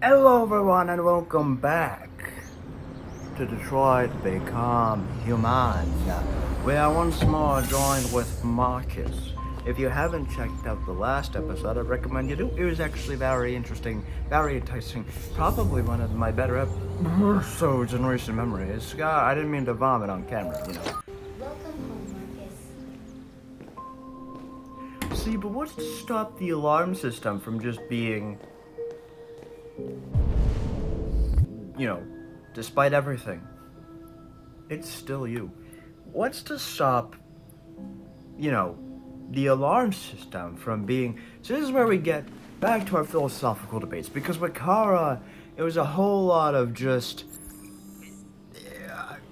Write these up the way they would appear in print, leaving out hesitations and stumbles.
Hello everyone and welcome back to Detroit Become Human, we are once more joined with Marcus. If you haven't checked out the last episode, I recommend you do. It was actually very interesting, very enticing, probably one of my better episodes in recent memories. I didn't mean to vomit on camera, Welcome home, Marcus. See, but what's to stop the alarm system from just being, despite everything, it's still you. What's to stop, the alarm system from being... So this is where we get back to our philosophical debates, because with Kara, it was a whole lot of just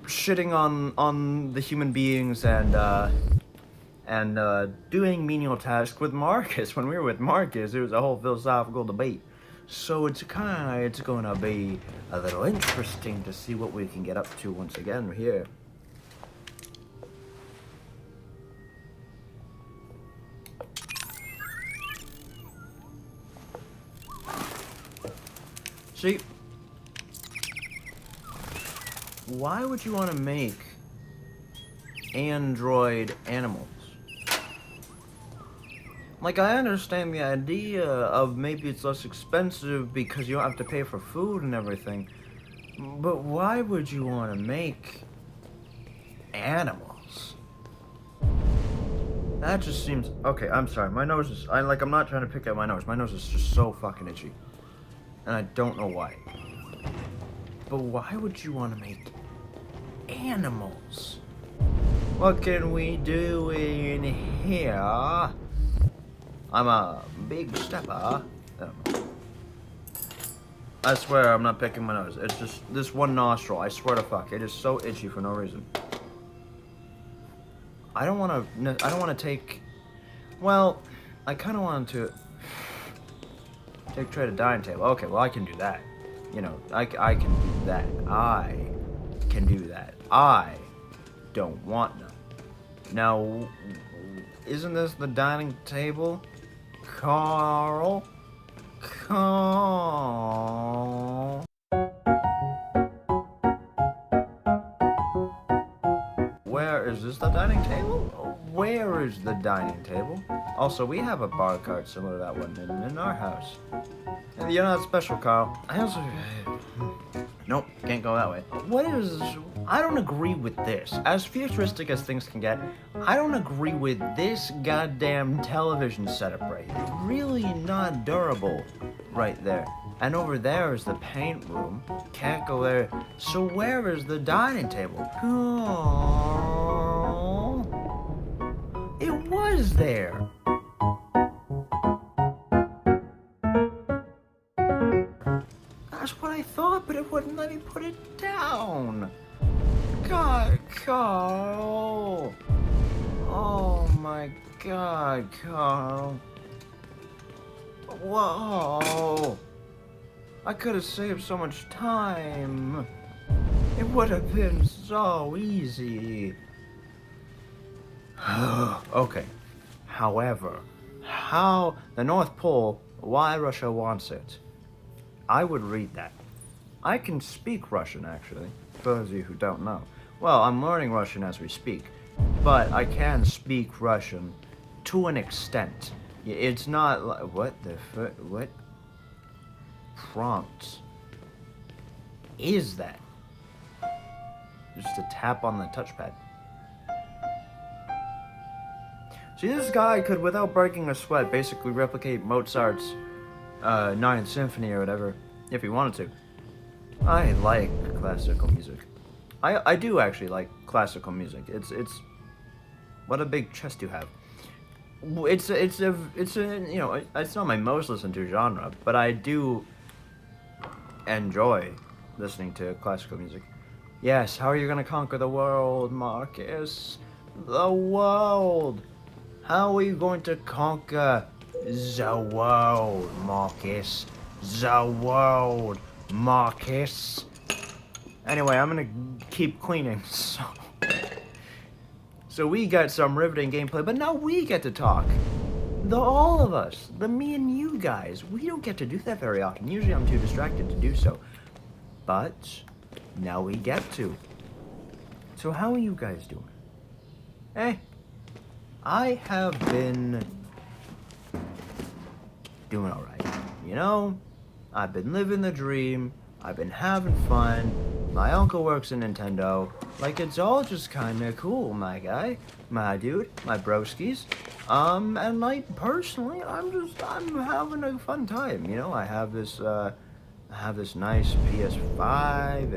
shitting on the human beings and doing menial tasks. With Marcus, when we were with Marcus, it was a whole philosophical debate. So it's gonna be a little interesting to see what we can get up to once again here. See, why would you want to make android animals? Like, I understand the idea of maybe it's less expensive because you don't have to pay for food and everything, but why would you want to make animals? That just seems... Okay, I'm sorry, my nose is... I'm not trying to pick at my nose. My nose is just so fucking itchy. And I don't know why. But why would you want to make animals? What can we do in here? I'm a big stepper. I swear I'm not picking my nose. It's just this one nostril. I swear to fuck. It is so itchy for no reason. I don't want to take... Well, I kind of wanted to... Take tray to dining table. Okay, well I can do that. I can do that. I can do that. I don't want none. Now, isn't this the dining table? Carl? Where is this the dining table? Where is the dining table? Also, we have a bar cart similar to that one in our house. And you're not special, Carl. I also... Nope, can't go that way. What is... I don't agree with this. As futuristic as things can get, I don't agree with this goddamn television setup right here. Really not durable right there. And over there is the paint room. Can't go there. So where is the dining table? Oh, it was there. That's what I thought, but it wouldn't let me put it down. God, Carl. Oh my God, Carl. Whoa. I could have saved so much time. It would have been so easy. Okay. However, how the North Pole, why Russia wants it. I would read that. I can speak Russian, actually, for those of you who don't know. Well, I'm learning Russian as we speak, but I can speak Russian to an extent. It's not like... What? Prompt is that? Just a tap on the touchpad. See, this guy could, without breaking a sweat, basically replicate Mozart's Ninth Symphony or whatever, if he wanted to. I like classical music. I do actually like classical music. It's what a big chest you have. It's not my most listened to genre, but I do enjoy listening to classical music. Yes, how are you gonna conquer the world, Marcus? The world! How are you going to conquer the world, Marcus? The world, Marcus. Anyway, I'm gonna keep cleaning, so we got some riveting gameplay, but now we get to talk. All of us, me and you guys, we don't get to do that very often. Usually I'm too distracted to do so. But now we get to. So how are you guys doing? I have been doing alright. You know, I've been living the dream, I've been having fun, my uncle works in Nintendo, like it's all just kinda cool, my guy, my dude, my broskies. And like personally, I'm having a fun time, you know, I have this nice PS5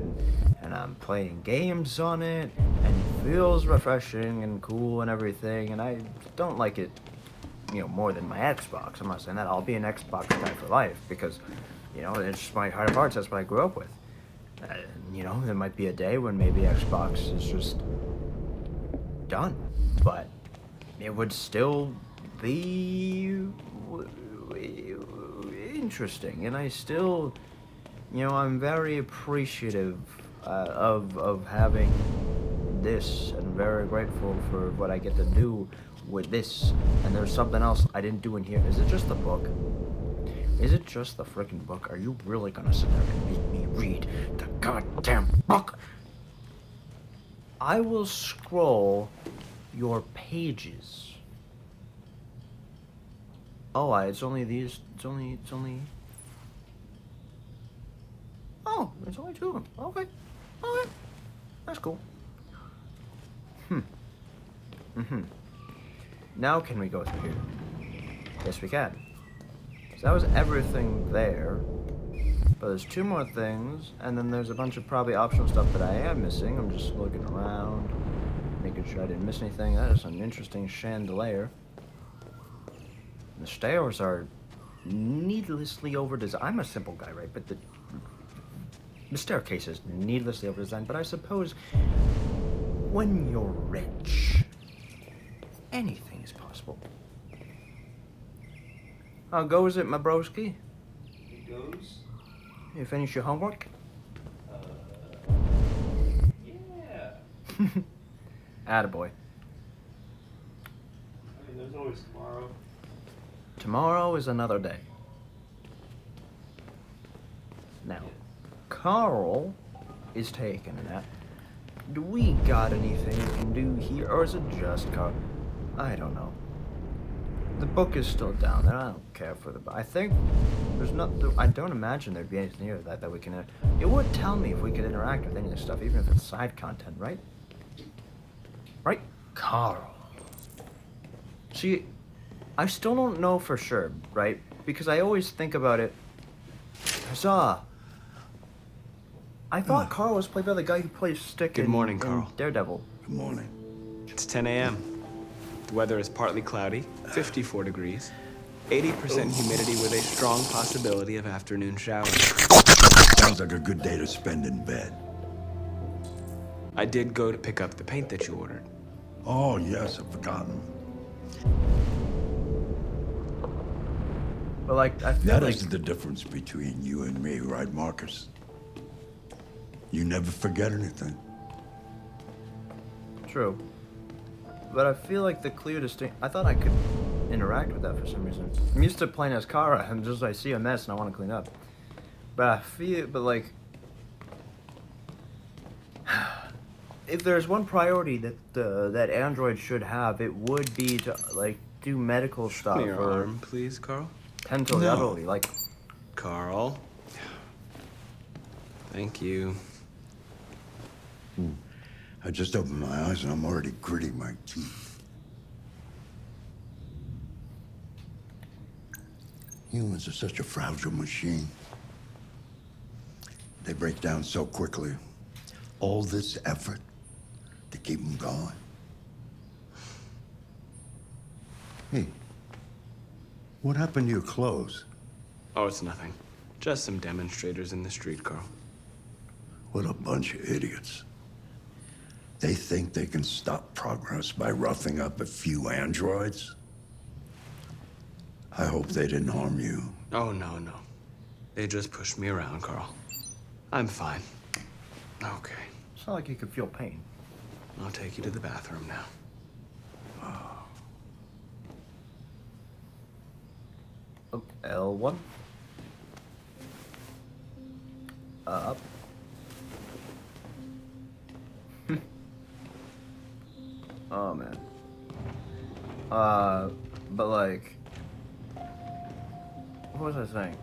and I'm playing games on it and it feels refreshing and cool and everything, and I don't like it, you know, more than my Xbox. I'm not saying that. I'll be an Xbox guy for life because, you know, it's just my heart of hearts. That's what I grew up with. You know, there might be a day when maybe Xbox is just done, but it would still be interesting, and I still, you know, I'm very appreciative of having this, and very grateful for what I get to do with this. And there's something else I didn't do in here. Is it just the book? Is it just the freaking book? Are you really gonna sit there and make me read the goddamn book? I will scroll your pages. Oh, it's only these. It's only. Oh, it's only two of them. Okay. Okay. That's cool. Now can we go through here? Yes, we can. So that was everything there. But there's two more things, and then there's a bunch of probably optional stuff that I am missing. I'm just looking around, making sure I didn't miss anything. That is an interesting chandelier. The stairs are needlessly overdesigned. I'm a simple guy, right? But the staircase is needlessly overdesigned. But I suppose when you're rich, anything is possible. How goes it, my broski? It goes? You finish your homework? Yeah. Attaboy. I mean, there's always tomorrow. Tomorrow is another day. Now, Carl is taking a nap. Do we got anything we can do here, or is it just Carl? I don't know. The book is still down there. I don't care for the book. I think there's not. I don't imagine there'd be anything near that we can. It would tell me if we could interact with any of this stuff, even if it's side content, right? Right, Carl. See, I still don't know for sure, right? Because I always think about it. Huzzah! I thought Carl was played by the guy who plays Stick Good morning, Carl. Daredevil. Good morning. It's 10 a.m. The weather is partly cloudy, 54 degrees, 80% humidity with a strong possibility of afternoon showers. Sounds like a good day to spend in bed. I did go to pick up the paint that you ordered. Oh, yes, I've forgotten. But like, I feel That like isn't the difference between you and me, right, Marcus? You never forget anything. true. But I feel like the clear distinct. I thought I could interact with that for some reason. I'm used to playing as Kara, and just I see a mess and I want to clean up. But I feel, but like, if there's one priority that that Android should have, it would be to like do medical stuff Show me your or arm, please, Carl. tend to the No. elderly. Like, Carl. Thank you. I just opened my eyes and I'm already gritting my teeth. Humans are such a fragile machine. They break down so quickly. All this effort to keep them going. Hey, what happened to your clothes? Oh, it's nothing. Just some demonstrators in the street, Carl. What a bunch of idiots. They think they can stop progress by roughing up a few androids? I hope they didn't harm you. Oh, no. They just pushed me around, Carl. I'm fine. Okay. it's not like you could feel pain. I'll take you to the bathroom now. L1. Up. Oh man. But like, what was I saying?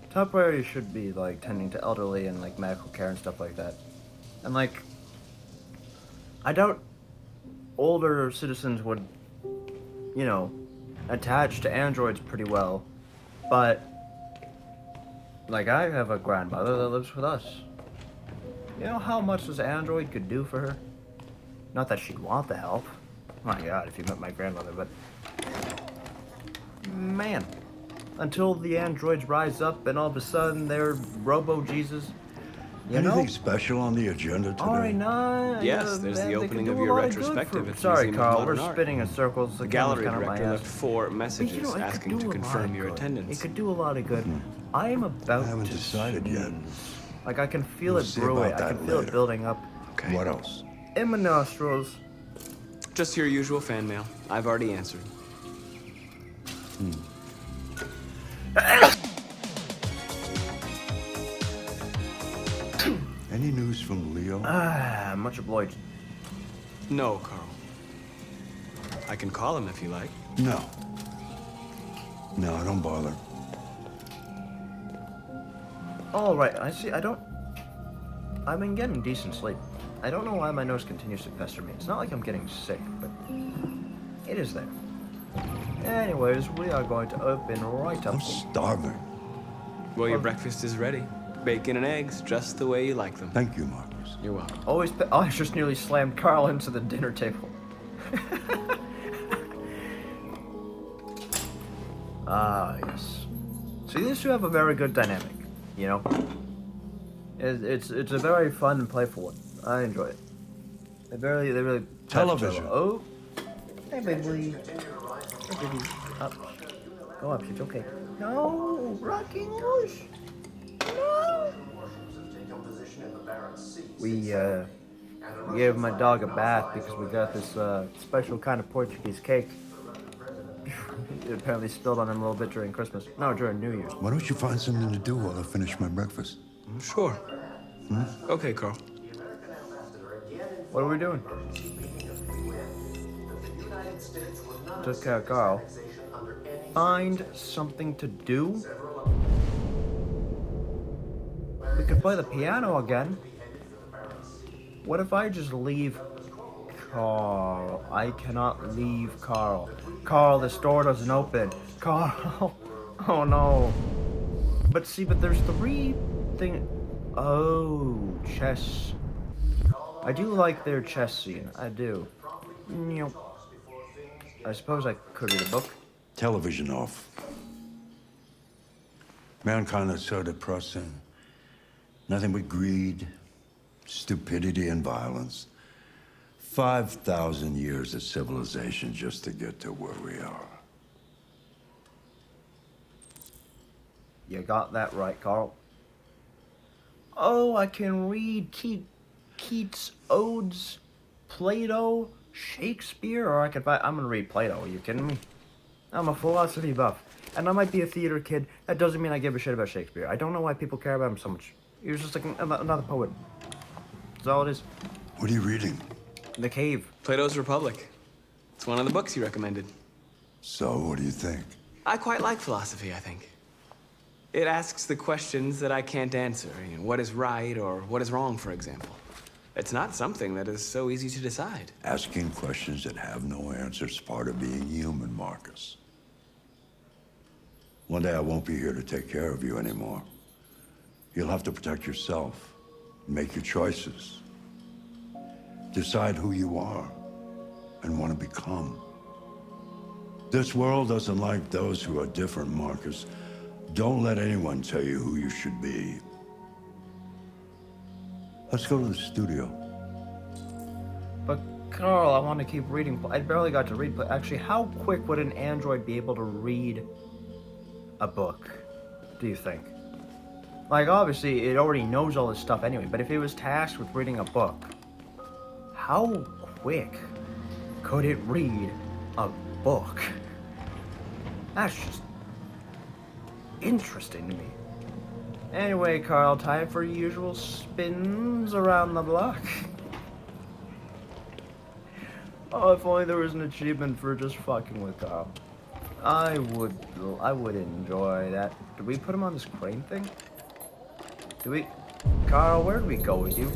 Top priority should be like tending to elderly and like medical care and stuff like that. And like, I doubt older citizens would, you know, attach to androids pretty well, but like I have a grandmother that lives with us. You know how much this android could do for her? Not that she'd want the help. My God, if you met my grandmother, but man, until the androids rise up and all of a sudden they're Robo-Jesus. You know? Anything special on the agenda today? All right, nah. Yes, there's the opening of your retrospective at the Sorry, Museum of Carl, Modern we're Art. spinning in circles. The gallery camera's kinda director my left ass. 4 But, messages you know, it could asking do to a lot confirm of your good. attendance. It could do a lot of good. I am about I haven't to decided yet. sneeze. Like I can feel We'll it see brewing. about I can that feel later. it building up Okay. What else? in my nostrils. Just your usual fan mail. I've already answered. Any news from Leo? Much obliged. No, Carl. I can call him if you like. No. No, don't bother. All right, I see. I've been getting decent sleep. I don't know why my nose continues to pester me. It's not like I'm getting sick, but it is there. Anyways, we are going to open right up. I'm starving. Well, your breakfast is ready. Bacon and eggs, just the way you like them. Thank you, Marcus. You're welcome. Always, I just nearly slammed Carl into the dinner table. Ah, yes. See, these two have a very good dynamic. You know, it's a very fun and playful one. I enjoy it. They really. Television. Oh, hey baby. Hey baby. Up. Go up. It's okay. No, rocking horse. No. We gave my dog a bath because we got this special kind of Portuguese cake. It apparently spilled on him a little bit during Christmas. No, during New Year's. Why don't you find something to do while I finish my breakfast? Sure. Okay, Carl. What are we doing? Took care of Carl. Find something to do? We could play the piano again. What if I just leave Carl? I cannot leave Carl. Carl, this door doesn't open. Carl. Oh no. But see, there's 3 things. Oh, chess. I do like their chess scene. I do. I suppose I could read a book. Television off. Mankind is so depressing. Nothing but greed, stupidity, and violence. 5,000 years of civilization just to get to where we are. You got that right, Carl. Oh, I can read Keats' Odes, Plato, Shakespeare, or I could buy. I'm gonna read Plato. Are you kidding me? I'm a philosophy buff, and I might be a theater kid. That doesn't mean I give a shit about Shakespeare. I don't know why people care about him so much. He was just like another poet. That's all it is. What are you reading? The Cave. Plato's Republic. It's one of the books you recommended. So, what do you think? I quite like philosophy, I think. It asks the questions that I can't answer. You know, what is right or what is wrong, for example. It's not something that is so easy to decide. Asking questions that have no answers is part of being human, Marcus. One day I won't be here to take care of you anymore. You'll have to protect yourself, make your choices, decide who you are and want to become. This world doesn't like those who are different, Marcus. Don't let anyone tell you who you should be. Let's go to the studio. But Carl, I want to keep reading. I barely got to read. But actually, how quick would an android be able to read a book? Do you think? Like, obviously, it already knows all this stuff anyway. But if it was tasked with reading a book, how quick could it read a book? That's just interesting to me. Anyway, Carl, time for usual spins around the block. Oh, if only there was an achievement for just fucking with Carl. I would enjoy that. Did we put him on this crane thing? Did we? Carl, where did we go with you?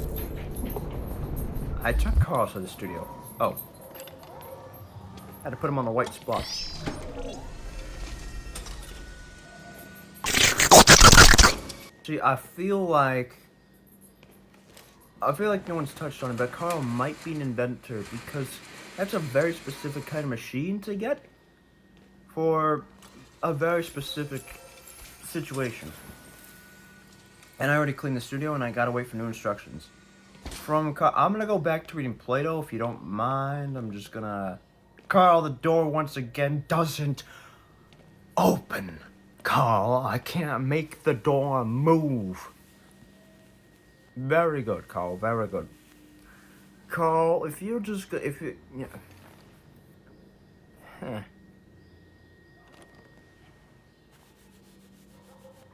I took Carl to the studio. Oh. Had to put him on the white spot. See, I feel like no one's touched on it, but Carl might be an inventor because that's a very specific kind of machine to get for a very specific situation. And I already cleaned the studio and I gotta wait for new instructions. I'm gonna go back to reading Plato if you don't mind. I'm just gonna... Carl, the door once again doesn't open. Carl, I can't make the door move. Very good, Carl, very good. Carl, if you're just... Yeah. Huh.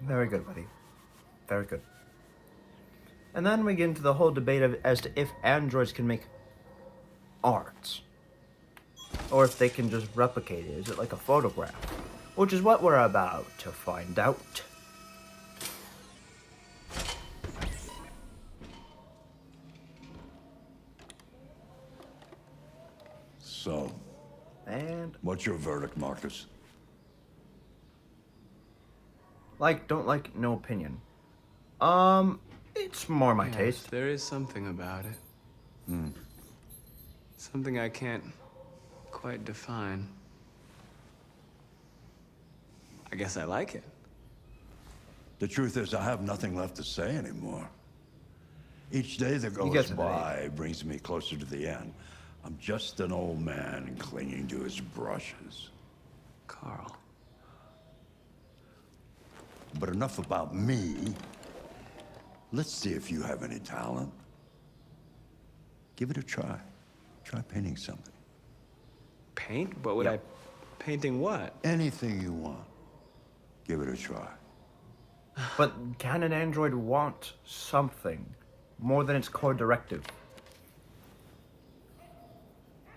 Very good, buddy. Very good. And then we get into the whole debate as to if androids can make art. Or if they can just replicate it. Is it like a photograph? Which is what we're about to find out. So, And, what's your verdict, Marcus? like, don't like, no opinion. It's more my Yes, taste. there is something about it. Something I can't quite define. I guess I like it. The truth is, I have nothing left to say anymore. Each day that You goes guys have by brings me closer to the end. I'm just an old man clinging to his brushes. Carl. But enough about me. Let's see if you have any talent. Give it a try. Try painting something. Paint? What would Yep. I... Painting what? Anything you want. Give it a try. But can an android want something more than its core directive?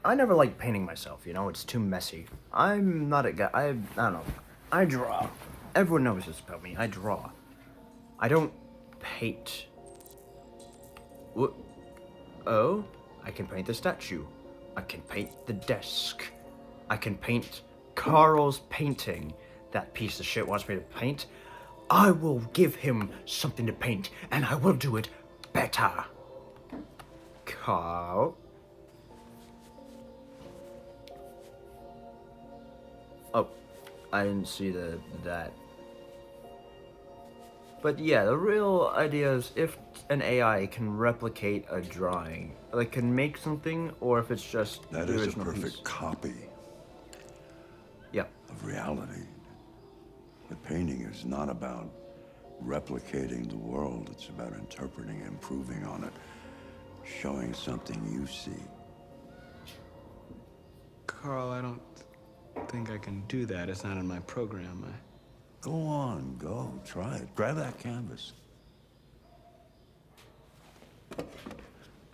I never like painting myself, you know, it's too messy. I'm not a guy, I don't know. I draw. Everyone knows this about me. I draw. I don't paint. What? Oh? I can paint the statue. I can paint the desk. I can paint Carl's painting. That piece of shit wants me to paint. I will give him something to paint, and I will do it better. Carl? Oh, I didn't see that. But yeah, the real idea is if an AI can replicate a drawing, like can make something, or if it's just That the is a original perfect piece. copy Yeah. of reality. The painting is not about replicating the world. It's about interpreting, improving on it, showing something you see. Carl, I don't think I can do that. It's not in my program. Go on, go. Try it. Grab that canvas.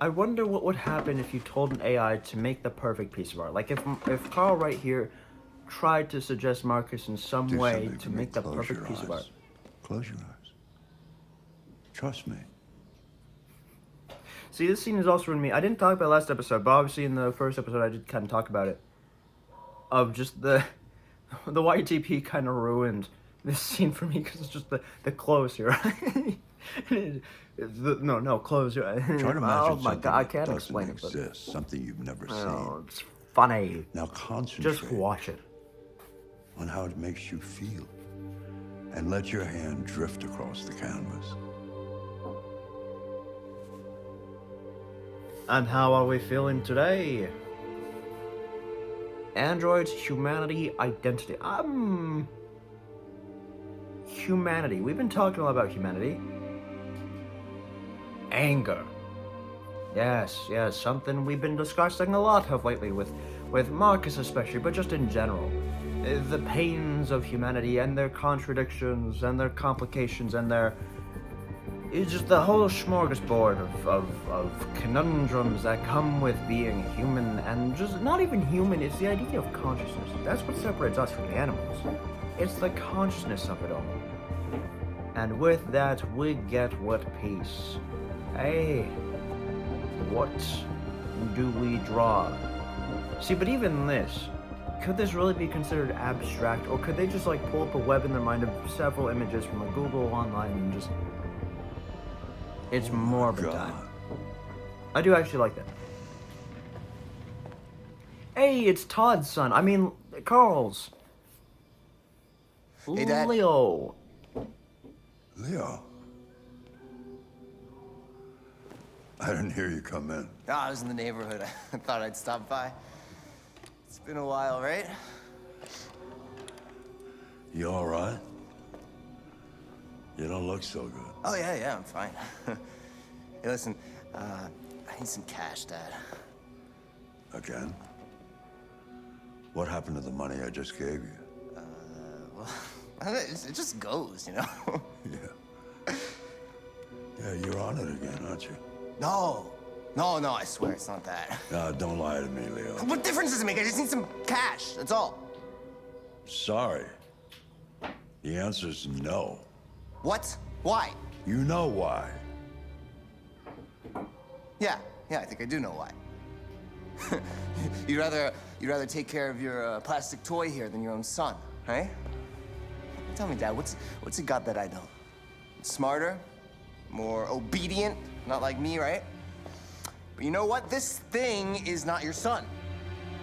I wonder what would happen if you told an AI to make the perfect piece of art. Like if Carl right here tried to suggest Marcus in some Do way something to for me. make the Close perfect your piece of eyes. art. Close your eyes. Trust me. See, this scene is also in me. I didn't talk about it last episode, but obviously in the first episode I did kind of talk about it. Of just the YTP kind of ruined this scene for me because it's just the clothes here. No, clothes here. Try to imagine Oh my something god, I that can't doesn't explain it. But, exist, something you've never oh, seen. it's funny. Now concentrate Just watch it. on how it makes you feel, and let your hand drift across the canvas. And how are we feeling today? Androids, humanity, identity. Humanity. We've been talking a lot about humanity. Anger. Yes, something we've been discussing a lot of lately with Marcus especially, but just in general. the pains of humanity and their contradictions and their complications and their... It's just the whole smorgasbord of conundrums that come with being human, and just not even human, it's the idea of consciousness. That's what separates us from the animals. It's the consciousness of it all. And with that, we get what piece? Hey, what do we draw? See, but even this, could this really be considered abstract, or could they just like pull up a web in their mind of several images from like Google online and just... It's morbid time. I do actually like that. Hey, it's Todd's son. I mean, Carl's. Hey, Dad. Leo. Leo. I didn't hear you come in. I was in the neighborhood. I thought I'd stop by. It's been a while, right? You all right? You don't look so good. Oh, yeah, I'm fine. Hey, listen, I need some cash, Dad. Again? What happened to the money I just gave you? Well, it just goes, you know? Yeah. Yeah, you're on it again, aren't you? No, I swear it's not that. No, don't lie to me, Leo. What difference does it make? I just need some cash, that's all. Sorry. The answer's no. What? Why? You know why. Yeah, I think I do know why. You'd rather take care of your plastic toy here than your own son, right? Tell me, Dad, what's it got that I don't? Smarter, more obedient, not like me, right? But you know what? This thing is not your son.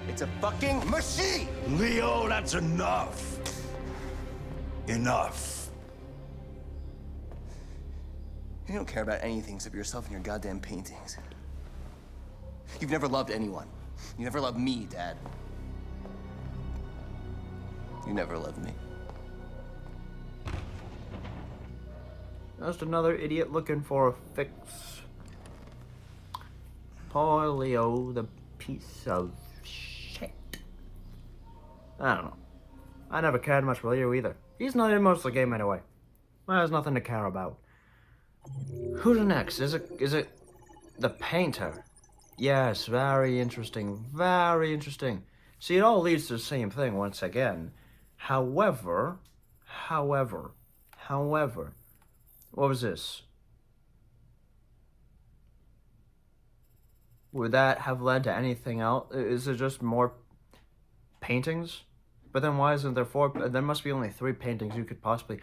It's a fucking machine! Leo, that's enough. Enough. You don't care about anything except yourself and your goddamn paintings. You've never loved anyone. You never loved me, Dad. You never loved me. Just another idiot looking for a fix. Poor Leo, the piece of shit. I don't know. I never cared much for Leo either. He's not in most of the game anyway. Well, there's nothing to care about. Who's next? Is it the painter? Yes, very interesting. Very interesting. See, it all leads to the same thing once again. However, what was this? Would that have led to anything else? Is it just more paintings? But then why isn't there 4? There must be only 3 paintings you could possibly...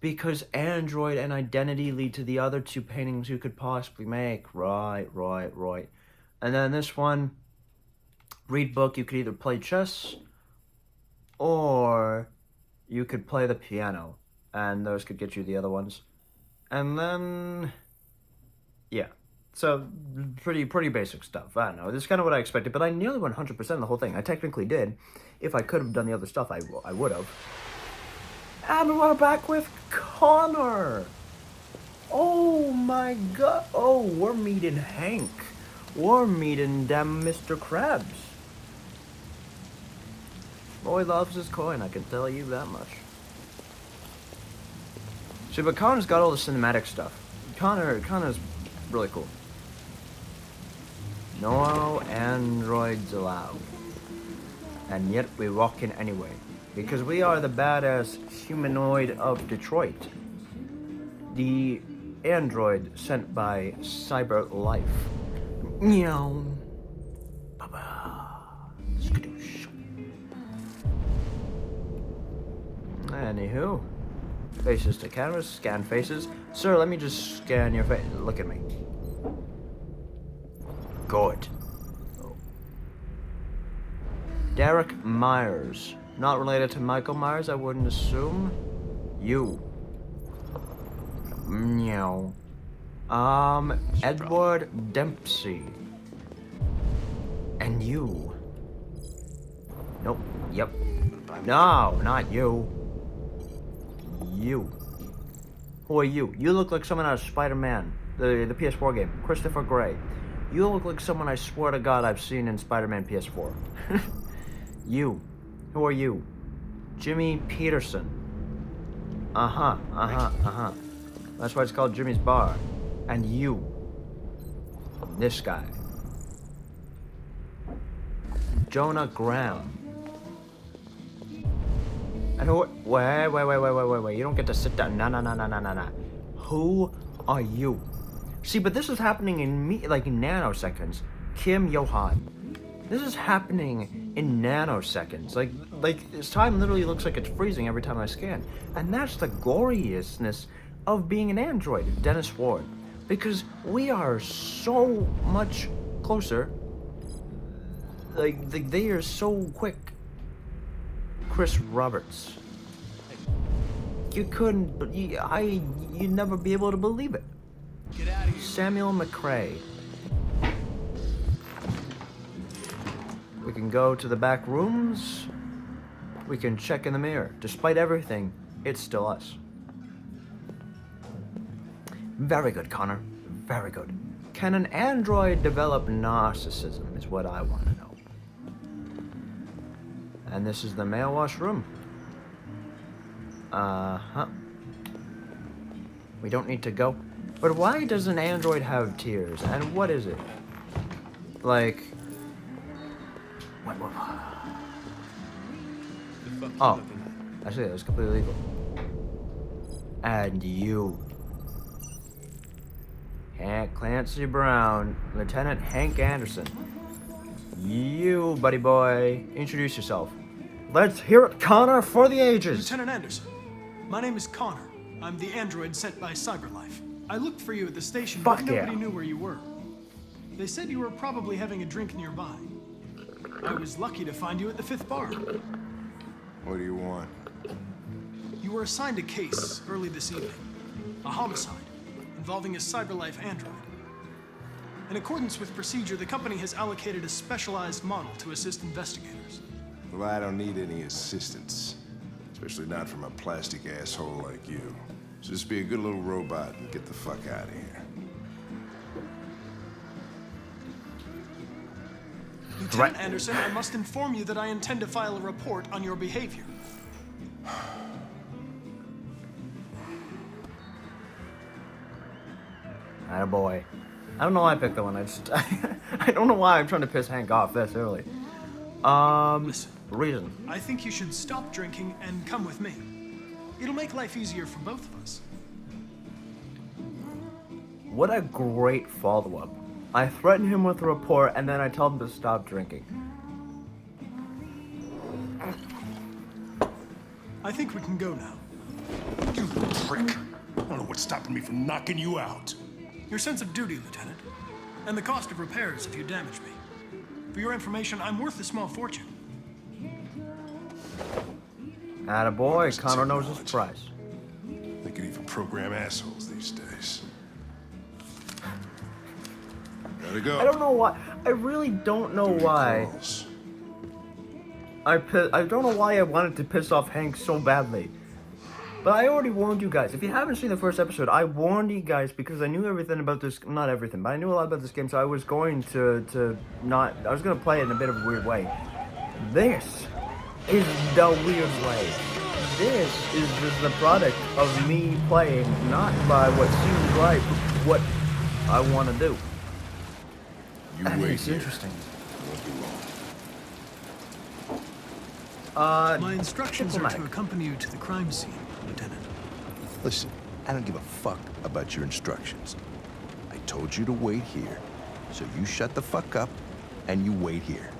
Because Android and Identity lead to the other 2 paintings you could possibly make. Right. And then this one, read book, you could either play chess or you could play the piano. And those could get you the other ones. And then, yeah. So, pretty basic stuff. I don't know. This is kind of what I expected, but I nearly 100% the whole thing. I technically did. If I could have done the other stuff, I would have. And we're back with Connor. Oh my god. Oh, we're meeting Hank. We're meeting them Mr. Krabs. Boy loves his coin, I can tell you that much. See, but Connor's got all the cinematic stuff. Connor's really cool. No androids allowed. And yet we walk in anyway. Because we are the badass humanoid of Detroit. The android sent by Cyber Life. Meow. Ba-ba. Skadoosh. Anywho. Faces to cameras, scan faces. Sir, let me just scan your face. Look at me. Good. Oh. Derek Myers. Not related to Michael Myers, I wouldn't assume. You. Meow. Edward Dempsey. And you. Nope. Yep. No, not you. You. Who are you? You look like someone out of Spider-Man, the PS4 game. Christopher Gray. You look like someone I swear to God I've seen in Spider-Man PS4. You. Who are you? Jimmy Peterson. That's why it's called Jimmy's Bar. And you. This guy. Jonah Graham. And who? Wait. You don't get to sit down. Nah. Who are you? See, but this is happening in nanoseconds. Kim Johan. This is happening in nanosecons. Like this time literally looks like it's freezing every time I scan. And that's the gloriousness of being an android, Dennis Ward. Because we are so much closer. Like, they are so quick. Chris Roberts. You couldn't, you'd never be able to believe it. Get out of here. Samuel McCrae. We can go to the back rooms. We can check in the mirror. Despite everything, it's still us. Very good, Connor. Very good. Can an android develop narcissism is what I want to know. And this is the male washroom. We don't need to go. But why does an android have tears? And what is it? Like... What? Oh, I see, that's completely legal. And you. Clancy Brown, Lieutenant Hank Anderson. You, buddy boy, introduce yourself. Let's hear it, Connor, for the ages. Lieutenant Anderson, my name is Connor. I'm the android sent by CyberLife. I looked for you at the station, but nobody knew where you were. They said you were probably having a drink nearby. I was lucky to find you at the 5th bar. What do you want? You were assigned a case early this evening. A homicide involving a CyberLife android. In accordance with procedure, the company has allocated a specialized model to assist investigators. Well, I don't need any assistance. Especially not from a plastic asshole like you. So just be a good little robot and get the fuck out of here. Lieutenant Anderson, I must inform you that I intend to file a report on your behavior. Attaboy. I don't know why I picked that one. I don't know why I'm trying to piss Hank off this early. Listen. Reason. I think you should stop drinking and come with me. It'll make life easier for both of us. What a great follow-up. I threaten him with a report, and then I tell him to stop drinking. I think we can go now. You prick. I don't know what's stopping me from knocking you out. Your sense of duty, Lieutenant, and the cost of repairs if you damage me. For your information, I'm worth a small fortune. Attaboy, Connor knows his price. They can even program assholes these days. Gotta go. I don't know why. I really don't know why. Calls. I don't know why I wanted to piss off Hank so badly. But I already warned you guys. If you haven't seen the first episode, I warned you guys because I knew everything about this. Not everything, but I knew a lot about this game, so I was going to not. I was going to play it in a bit of a weird way. This is the weird way. This is just the product of me playing, not by what seems right, but what I want to do. You And wait it's here. interesting. Won't be long. My instructions are to diplomatic. accompany you to the crime scene, Lieutenant. Listen, I don't give a fuck about your instructions. I told you to wait here, so you shut the fuck up and you wait here.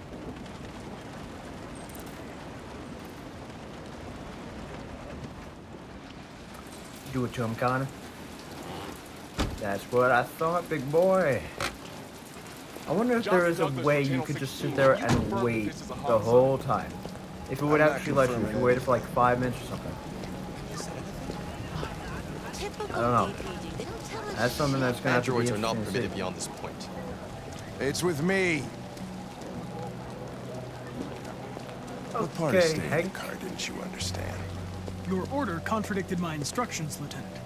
Do it to him, Connor. That's what I thought, big boy. I wonder if there is a way you could just sit there and wait the whole time. If it would actually let you, if you waited for like 5 minutes or something. I don't know. That's something that's gonna have to be Androids are not interesting to permitted see. beyond this point. It's with me. What part of Okay, staying in Hank. the car didn't you understand? Your order contradicted my instructions, Lieutenant.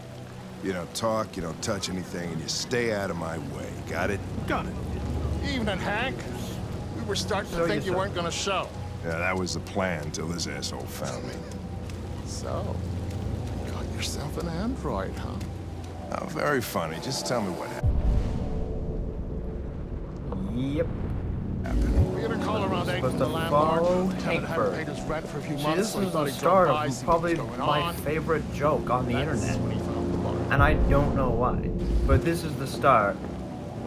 You don't talk, you don't touch anything, and you stay out of my way. Got it? Got it. Evening, Hank. We were starting So to think you you said. weren't gonna show. Yeah, that was the plan until this asshole found me. So, got yourself an android, huh? Oh, very funny. Just tell me what happened. Yep. We had a call around 8 Supposed from the to landlord. follow Tenant Hank hadn't Bird. paid his rent for a few See, months, this so he is thought the he'd start drop by, of see probably what's going my on. favorite joke on the That's internet. when he found the bar. And I don't know why, but this is the start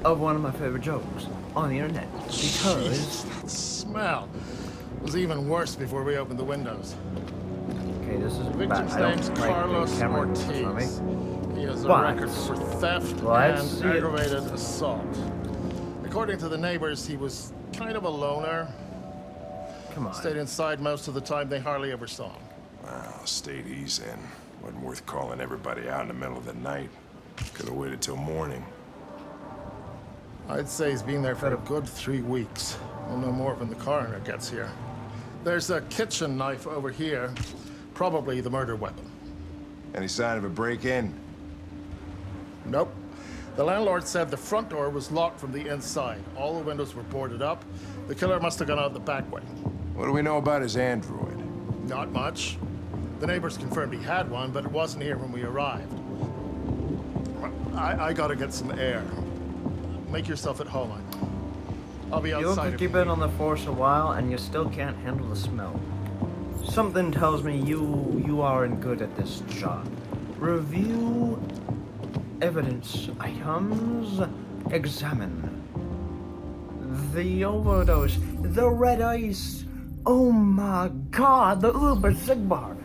of one of my favorite jokes on the internet. Because Jeez, that smell was even worse before we opened the windows. okay, this is The bad. victim's I don't name's like Carlos the camera movements on me. Ortiz. He has a But record for theft let's and see it. aggravated assault. According to the neighbors, he was kind of a loner. Come on. Stayed inside most of the time. They hardly ever saw him. Well, stayed easy and wasn't worth calling everybody out in the middle of the night. Could have waited till morning. I'd say he's been there for a good 3 weeks. We'll know more when the coroner gets here. There's a kitchen knife over here. Probably the murder weapon. Any sign of a break-in? Nope. The landlord said the front door was locked from the inside. All the windows were boarded up. The killer must have gone out the back way. What do we know about his android? Not much. The neighbors confirmed he had one, but it wasn't here when we arrived. I gotta get some air. Make yourself at home. I'll be You look outside. like you've been on the force a while and you still can't handle the smell. Something tells me you aren't good at this job. Review evidence items. Examine the overdose, the red ice. Oh my God, the Uber Sigbar.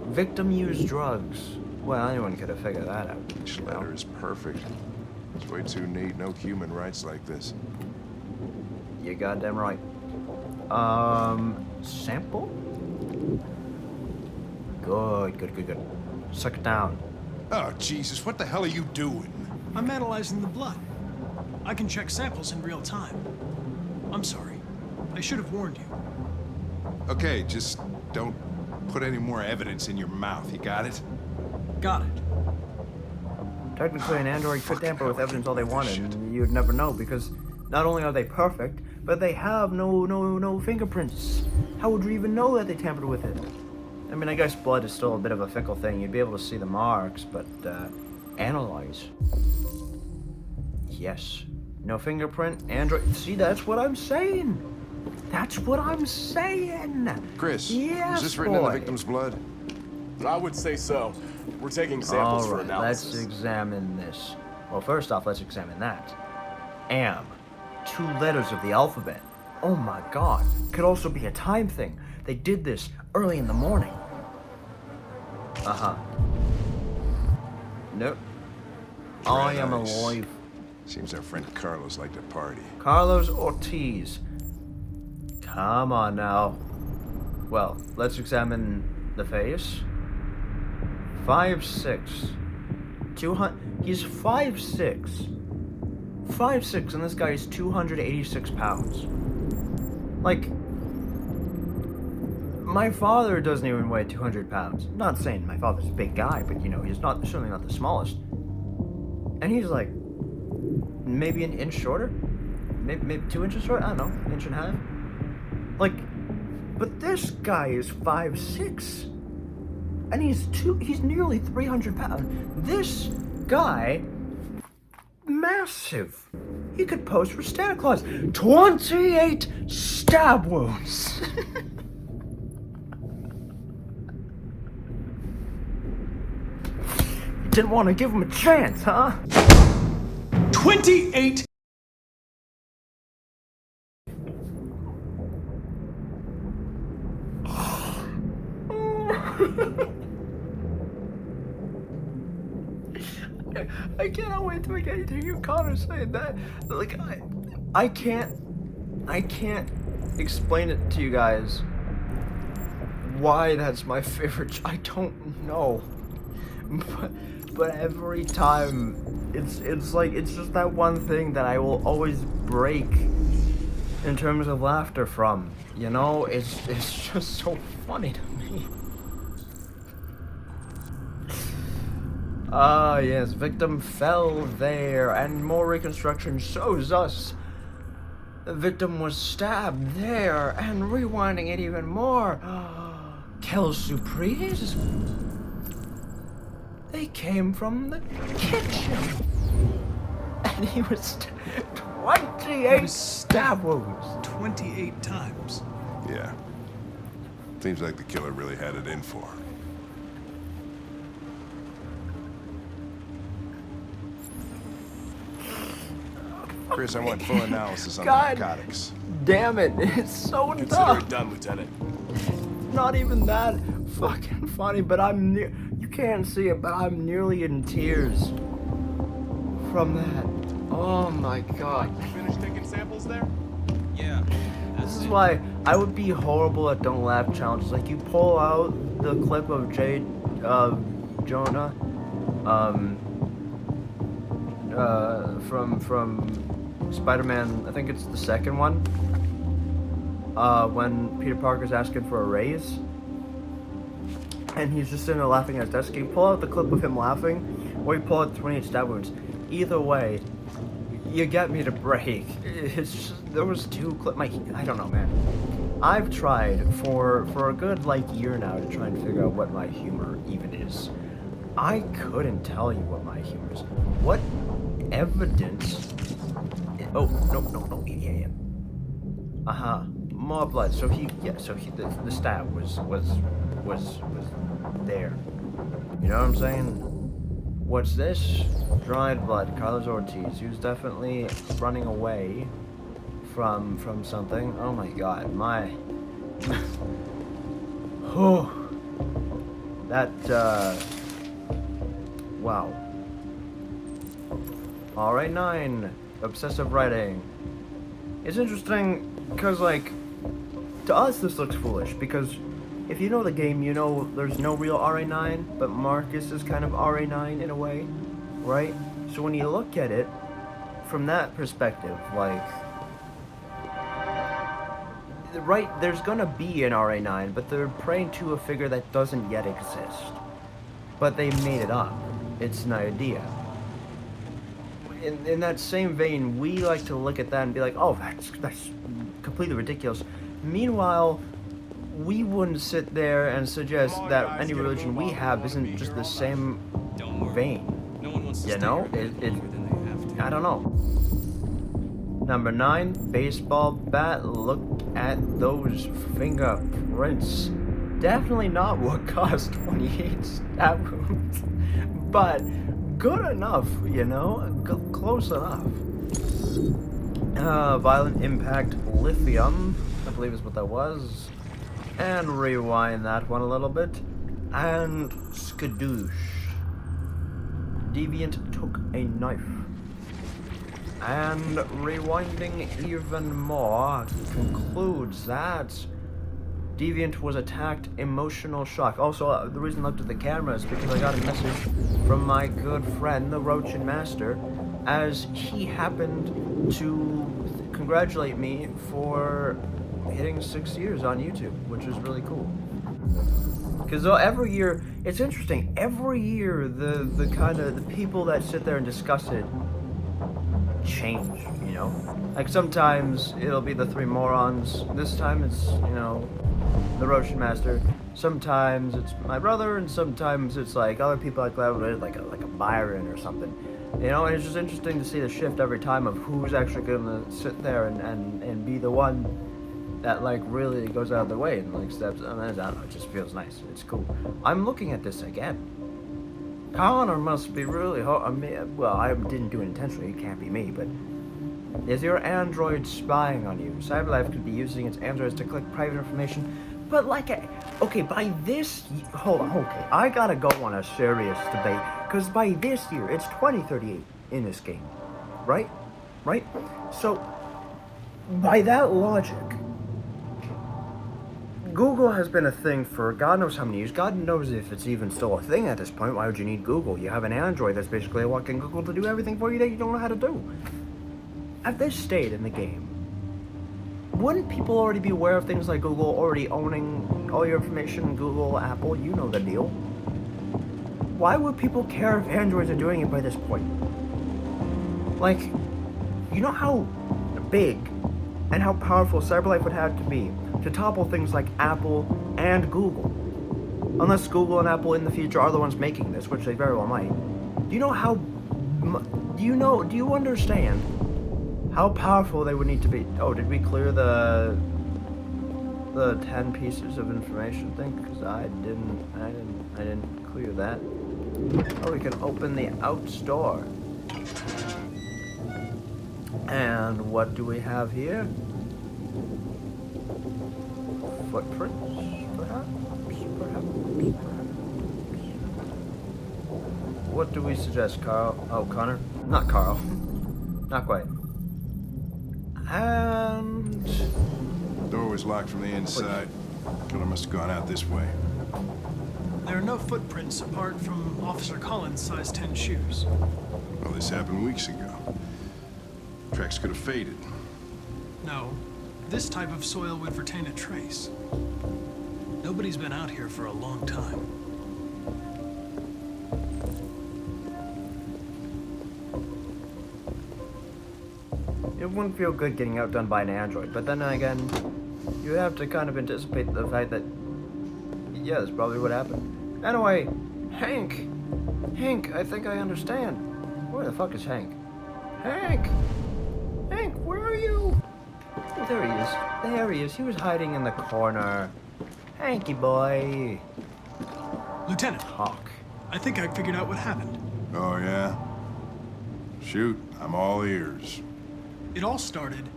Victim used drugs. Well, anyone could have figured that out. Each letter is perfect. It's way too neat. No human rights like this. You goddamn right. Sample? Good. Suck it down. Oh, Jesus, what the hell are you doing? I'm analyzing the blood. I can check samples in real time. I'm sorry. I should have warned you. Okay, just don't put any more evidence in your mouth, you got it? Got it. Technically, an android could tamper with evidence all they wanted, and you'd never know because not only are they perfect, but they have no fingerprints. How would you even know that they tampered with it? I mean, I guess blood is still a bit of a fickle thing. You'd be able to see the marks, but analyze. Yes. No fingerprint, android. See, that's what I'm saying. That's what I'm saying. Chris, yes, is this written in the boy. victim's blood? I would say so. We're taking samples for Alright, analysis. let's examine this. Well, first off, let's examine that. Am. 2 letters of the alphabet. Oh my God. Could also be a time thing. They did this early in the morning. Uh-huh. Nope. I am Nice. alive. Seems our friend Carlos liked to party. Carlos Ortiz. Come on now. Well, let's examine the face. 5'6". 200. He's 5'6". 5'6", and this guy is 286 pounds. Like, my father doesn't even weigh 200 pounds. Not saying my father's a big guy, but you know, he's certainly not the smallest. And he's like, maybe an inch shorter? Maybe 2 inches short? I don't know, inch and a half? Like, but this guy is 5'6". And he's nearly 300 pounds. This guy, massive. He could pose for Santa Claus. 28 stab wounds. Didn't want to give him a chance, huh? 28. I cannot wait till I get to hear Connor saying that. Like, I can't explain it to you guys why that's my favorite. I don't know, but every time it's like it's just that one thing that I will always break in terms of laughter from. You know, it's just so funny to me. Ah, yes, victim fell there, and more reconstruction shows us the victim was stabbed there, and rewinding it even more. kill surprise. They came from the kitchen. And he was 28 stab wounds. 28 times. Yeah. Seems like the killer really had it in for him. Chris, I want full analysis on the God narcotics. damn it, it's so Consider dumb. it done, Lieutenant. Not even that fucking funny, but you can't see it, but I'm nearly in tears from that. Oh my god. You finished taking samples there? Yeah. This is why I would be horrible at Don't Laugh challenges. Like, you pull out the clip of Jonah, from Spider-Man, I think it's the second one, when Peter Parker's asking for a raise, and he's just sitting there laughing at his desk. You pull out the clip of him laughing, or you pull out 28 stab wounds. Either way, you get me to break. It's just, there was two clip. I don't know, man. I've tried for a good year now to try and figure out what my humor even is. I couldn't tell you what my humor is. What evidence? Oh no, yeah. More blood. So the stab was there. You know what I'm saying? What's this? Dried blood. Carlos Ortiz. He was definitely running away from something. Oh my god, my. Oh. That. Wow. Alright, 9. Obsessive writing. It's interesting because, to us this looks foolish because if you know the game, you know there's no real RA9, but Marcus is kind of RA9 in a way, right? So when you look at it from that perspective, right, there's gonna be an RA9, but they're praying to a figure that doesn't yet exist. But they made it up. It's an idea. In that same vein, we like to look at that and be like, oh, that's completely ridiculous. Meanwhile, we wouldn't sit there and suggest that any religion we have isn't just the same vein. You know? I don't know. Number 9, baseball bat. Look at those fingerprints. Definitely not what caused 28 stab wounds. But good enough, you know? Close enough. Violent impact lithium, I believe is what that was. And rewind that one a little bit. And skadoosh. Deviant took a knife. And rewinding even more concludes that Deviant was attacked, emotional shock. Also, the reason I looked at the camera is because I got a message from my good friend, the Roachin Master, as he happened to congratulate me for hitting 6 years on YouTube, which is really cool. Because every year, it's interesting, every year the people that sit there and discuss it change, you know? Like sometimes it'll be the 3 morons, this time it's, you know, the Roachin Master, sometimes it's my brother, and sometimes it's other people like that, like a Byron or something. You know, and it's just interesting to see the shift every time of who's actually gonna sit there and be the one that really goes out of their way and steps. I don't know, it just feels nice. It's cool. I'm looking at this again. Connor must be really hard. Well, I didn't do it intentionally. It can't be me, but is your android spying on you? CyberLife could be using its androids to collect private information, but okay, by this, hold on, okay, I gotta go on a serious debate, because by this year, it's 2038 in this game, right? Right? So, by that logic, Google has been a thing for God knows how many years. God knows if it's even still a thing at this point. Why would you need Google? You have an Android that's basically a walking Google to do everything for you that you don't know how to do. At this state in the game, wouldn't people already be aware of things like Google already owning all your information? Google, Apple, you know the deal. Why would people care if androids are doing it by this point? You know how big and how powerful CyberLife would have to be to topple things like Apple and Google. Unless Google and Apple in the future are the ones making this, which they very well might. Do you know how... Do you understand how powerful they would need to be? Oh, did we clear the 10 pieces of information thing? Because I didn't clear that. Oh, we can open the out store. And what do we have here? Footprints, perhaps? What do we suggest, Carl? Oh, Connor? Not Carl. Not quite. And... Door was locked from the inside. Killer must have gone out this way. There are no footprints apart from Officer Collins' size 10 shoes. Well, this happened weeks ago. Tracks could have faded. No, this type of soil would retain a trace. Nobody's been out here for a long time. It wouldn't feel good getting outdone by an android, but then again, you have to kind of anticipate the fact that, yeah, that's probably what happened. Anyway, Hank, I think I understand. Where the fuck is Hank? Hank, where are you? Oh, there he is. There he is. He was hiding in the corner. Hanky boy. Lieutenant. Talk. I think I figured out what happened. Oh, yeah? Shoot, I'm all ears. It all started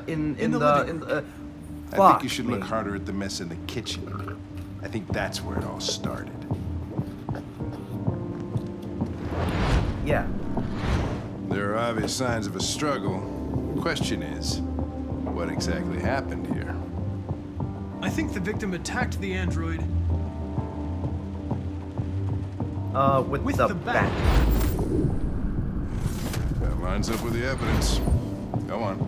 in the I think you should look harder at the mess in the kitchen. I think that's where it all started. Yeah. There are obvious signs of a struggle. Question is, what exactly happened here? I think the victim attacked the android with the bat. That lines up with the evidence. Go on.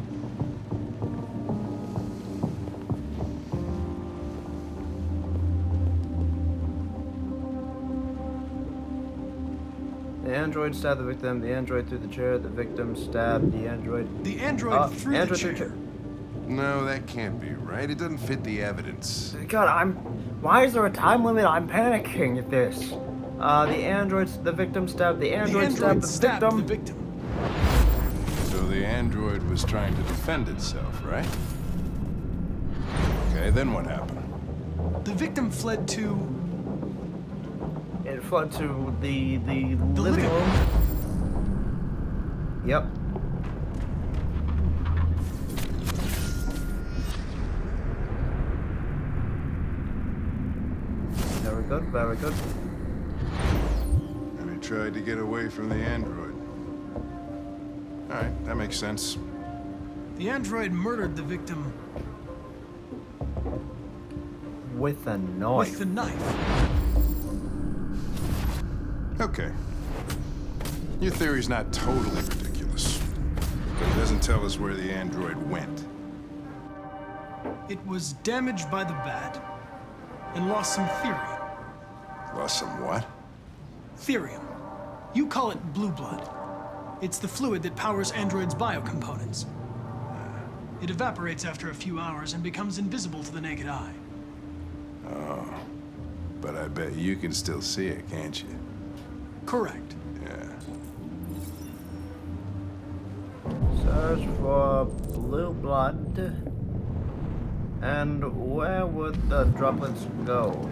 The android stabbed the victim, the android threw the chair, the victim stabbed the android. The android threw the chair. No, that can't be right. It doesn't fit the evidence. God, why is there a time limit? I'm panicking at this. The victim stabbed the android, stabbed the victim. So the android was trying to defend itself, right? Okay, then what happened? The victim fled to... It fled to the living room. Yep. Very good, very good. And he tried to get away from the android. All right, that makes sense. The android murdered the victim with a knife. With the knife. Okay. Your theory's not totally ridiculous, but it doesn't tell us where the android went. It was damaged by the bat and lost some therium. Lost some what? Therium. You call it blue blood. It's the fluid that powers androids' biocomponents. It evaporates after a few hours and becomes invisible to the naked eye. Oh, but I bet you can still see it, can't you? Correct. Yeah. Search for blue blood. And where would the droplets go?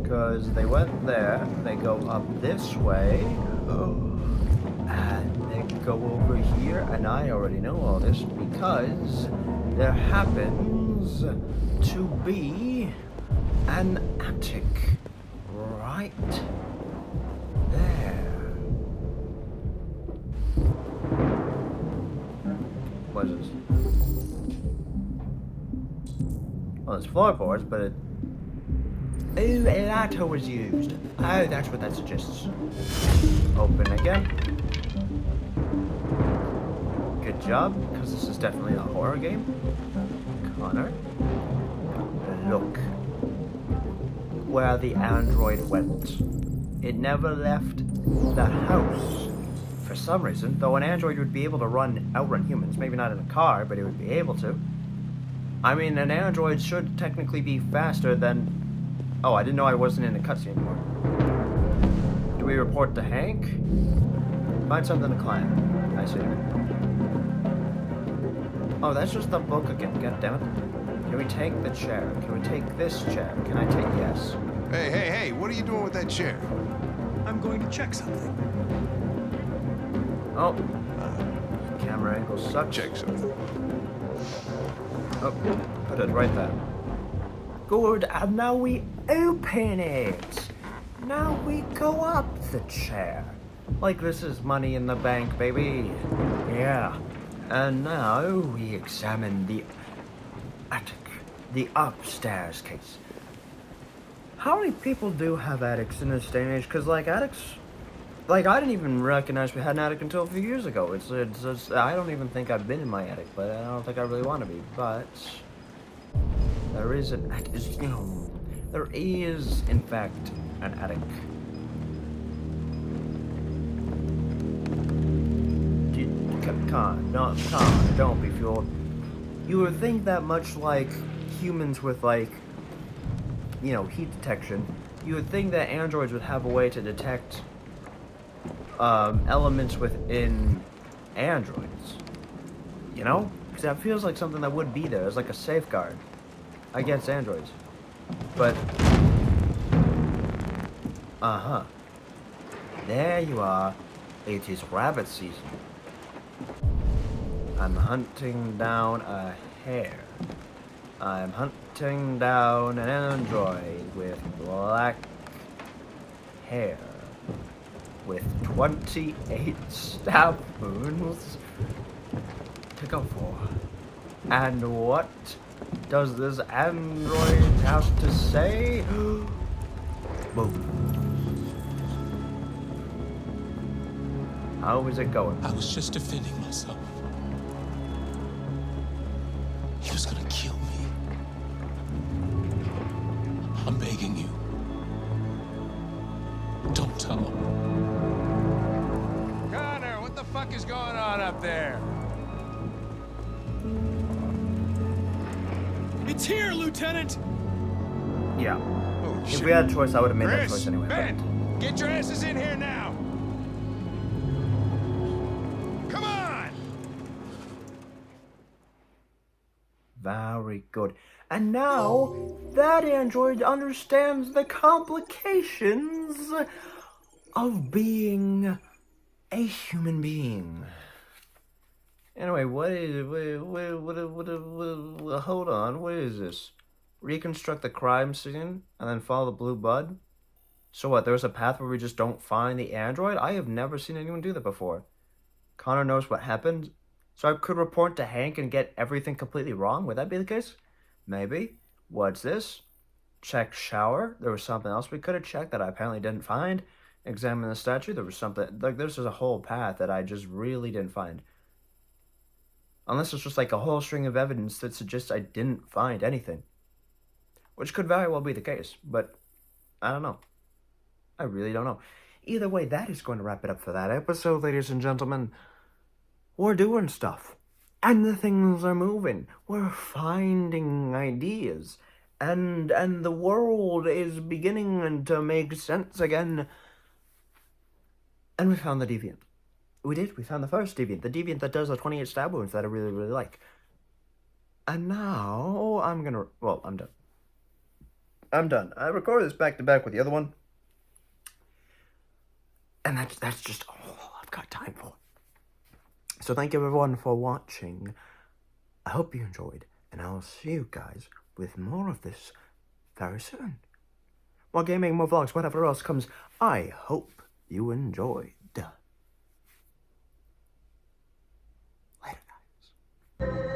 Because they went there, they go up this way, and they go over here, and I already know all this because there happens to be an attic right there. What is this? Well, there's floorboards, but it... Oh, a ladder was used. Oh, that's what that suggests. Open again. Good job, because this is definitely a horror game. Connor. Look. Where the android went. It never left the house. For some reason, though an android would be able to outrun humans, maybe not in a car, but it would be able to. I mean, an android should technically be faster than... Oh, I didn't know I wasn't in a cutscene anymore. Do we report to Hank? Find something to climb. I see. Oh, that's just the book again. God damn it. Can we take the chair? Can we take this chair? Can I take... Yes. Hey, what are you doing with that chair? I'm going to check something. Oh. Camera angle sucks. Check something. Oh, put it right there. Good, and now we open it. Now we go up the chair. Like this is money in the bank, baby. Yeah. And now we examine the attic, the upstairs case. How many people do have attics in this day and age? Because, like, attics... Like, I didn't even recognize we had an attic until a few years ago. It's I don't even think I've been in my attic, but I don't think I really want to be. But there is an attic, you know, there is, in fact, an attic. Don't be fooled. You would think that much like humans with, like, you know, heat detection, you would think that androids would have a way to detect elements within androids. You know? Because that feels like something that would be there. It's like a safeguard against androids. But... Uh-huh. There you are. It is rabbit season. I'm hunting down a hare. I'm hunting down an android with black hair. With 28 stab wounds to go for. And what does this android have to say? Boom. How is it going? I was just defending myself. He was gonna kill me. I'm begging you. Don't tell him. Connor, what the fuck is going on up there? It's here, Lieutenant! Yeah. Oh, If shit. we had a choice, I would have made that Chris, choice anyway. Ben, get your asses in here now! Come on! Very good. And now, that android understands the complications of being a human being. Anyway, hold on, what is this? Reconstruct the crime scene and then follow the blue bud? So what, there's a path where we just don't find the android? I have never seen anyone do that before. Connor knows what happened, so I could report to Hank and get everything completely wrong? Would that be the case? Maybe. What's this? Check shower. There was something else we could have checked that I apparently didn't find. Examine the statue. There was something, like, there's a whole path that I just really didn't find. Unless it's just like a whole string of evidence that suggests I didn't find anything. Which could very well be the case, but I don't know. I really don't know. Either way, that is going to wrap it up for that episode, ladies and gentlemen. We're doing stuff. And the things are moving. We're finding ideas. And the world is beginning to make sense again. And we found the deviant. We did. We found the first deviant. The deviant that does the 28 stab wounds that I really, really like. And now I'm gonna... Well, I'm done. I'm done. I recorded this back to back with the other one. And that's just all I've got time for. So thank you everyone for watching. I hope you enjoyed. And I'll see you guys with more of this very soon. More gaming, more vlogs, whatever else comes. I hope you enjoyed. Later, guys.